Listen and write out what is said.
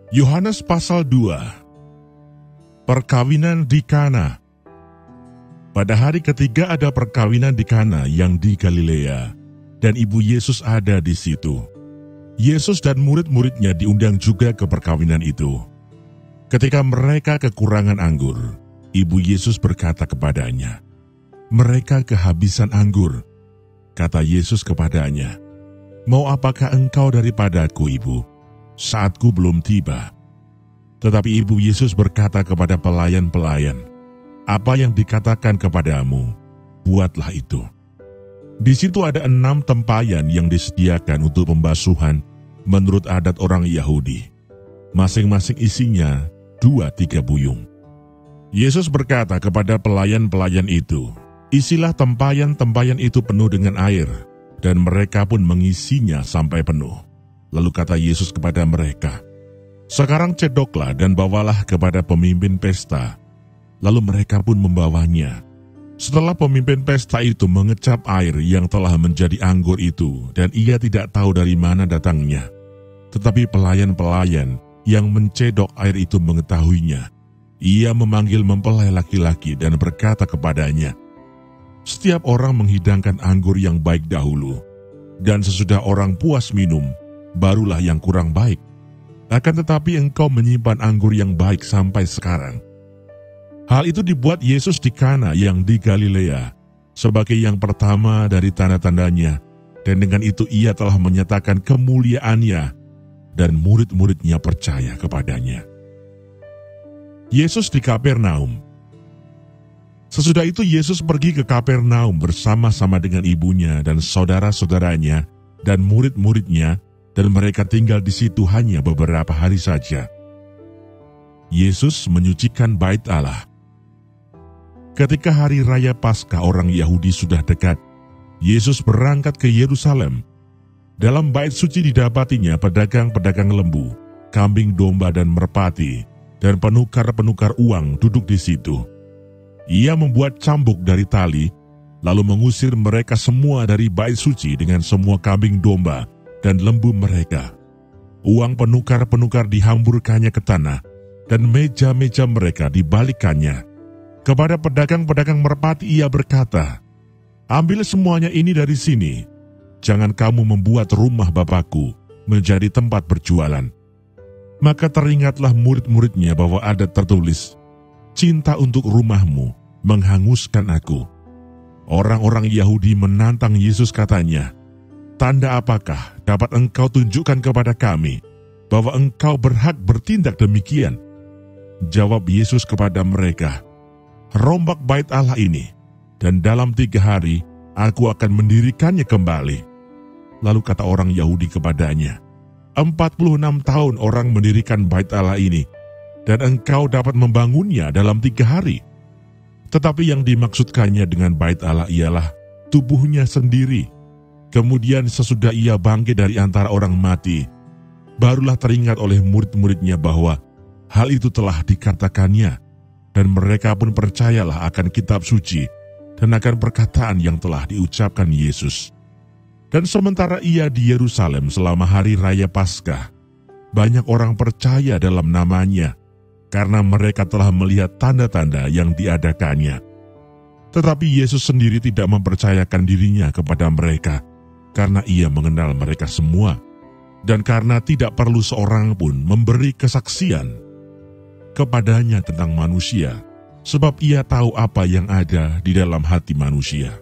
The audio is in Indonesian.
Yohanes pasal 2. Perkawinan di Kana. Pada hari ketiga ada perkawinan di Kana yang di Galilea, dan ibu Yesus ada di situ. Yesus dan murid-muridnya diundang juga ke perkawinan itu. Ketika mereka kekurangan anggur, ibu Yesus berkata kepadanya, "Mereka kehabisan anggur." Kata Yesus kepadanya, "Mau apakah engkau daripadaku, ibu? Saatku belum tiba." Tetapi ibu Yesus berkata kepada pelayan-pelayan, "Apa yang dikatakan kepadamu, buatlah itu." Di situ ada 6 tempayan yang disediakan untuk pembasuhan menurut adat orang Yahudi. Masing-masing isinya 2-3 buyung. Yesus berkata kepada pelayan-pelayan itu, "Isilah tempayan-tempayan itu penuh dengan air," dan mereka pun mengisinya sampai penuh. Lalu kata Yesus kepada mereka, "Sekarang cedoklah dan bawalah kepada pemimpin pesta." Lalu mereka pun membawanya. Setelah pemimpin pesta itu mengecap air yang telah menjadi anggur itu, dan ia tidak tahu dari mana datangnya. Tetapi pelayan-pelayan yang mencedok air itu mengetahuinya. Ia memanggil mempelai laki-laki dan berkata kepadanya, "Setiap orang menghidangkan anggur yang baik dahulu, dan sesudah orang puas minum, barulah yang kurang baik. Akan tetapi engkau menyimpan anggur yang baik sampai sekarang." Hal itu dibuat Yesus di Kana yang di Galilea sebagai yang pertama dari tanda-tandanya, dan dengan itu ia telah menyatakan kemuliaannya, dan murid-muridnya percaya kepadanya. Yesus di Kapernaum. Sesudah itu Yesus pergi ke Kapernaum bersama-sama dengan ibunya dan saudara-saudaranya dan murid-muridnya, dan mereka tinggal di situ hanya beberapa hari saja. Yesus menyucikan bait Allah. Ketika hari raya Paskah orang Yahudi sudah dekat, Yesus berangkat ke Yerusalem. Dalam bait suci didapatinya pedagang-pedagang lembu, kambing domba dan merpati, dan penukar-penukar uang duduk di situ. Ia membuat cambuk dari tali, lalu mengusir mereka semua dari bait suci dengan semua kambing domba dan lembu mereka. Uang penukar-penukar dihamburkannya ke tanah, dan meja-meja mereka dibalikannya. Kepada pedagang-pedagang merpati ia berkata, "Ambil semuanya ini dari sini. Jangan kamu membuat rumah Bapakku menjadi tempat berjualan." Maka teringatlah murid-muridnya bahwa ada tertulis, "Cinta untuk rumahmu menghanguskan aku." Orang-orang Yahudi menantang Yesus katanya, "Tanda apakah dapat engkau tunjukkan kepada kami bahwa engkau berhak bertindak demikian?" Jawab Yesus kepada mereka, "Rombak bait Allah ini, dan dalam 3 hari aku akan mendirikannya kembali." Lalu kata orang Yahudi kepadanya, 46 tahun orang mendirikan bait Allah ini, dan engkau dapat membangunnya dalam 3 hari. Tetapi yang dimaksudkannya dengan bait Allah ialah tubuhnya sendiri. Kemudian sesudah ia bangkit dari antara orang mati, barulah teringat oleh murid-muridnya bahwa hal itu telah dikatakannya, dan mereka pun percayalah akan kitab suci dan akan perkataan yang telah diucapkan Yesus. Dan sementara ia di Yerusalem selama hari raya Paskah, banyak orang percaya dalam namanya, karena mereka telah melihat tanda-tanda yang diadakannya. Tetapi Yesus sendiri tidak mempercayakan dirinya kepada mereka, karena ia mengenal mereka semua, dan karena tidak perlu seorang pun memberi kesaksian kepadanya tentang manusia, sebab ia tahu apa yang ada di dalam hati manusia.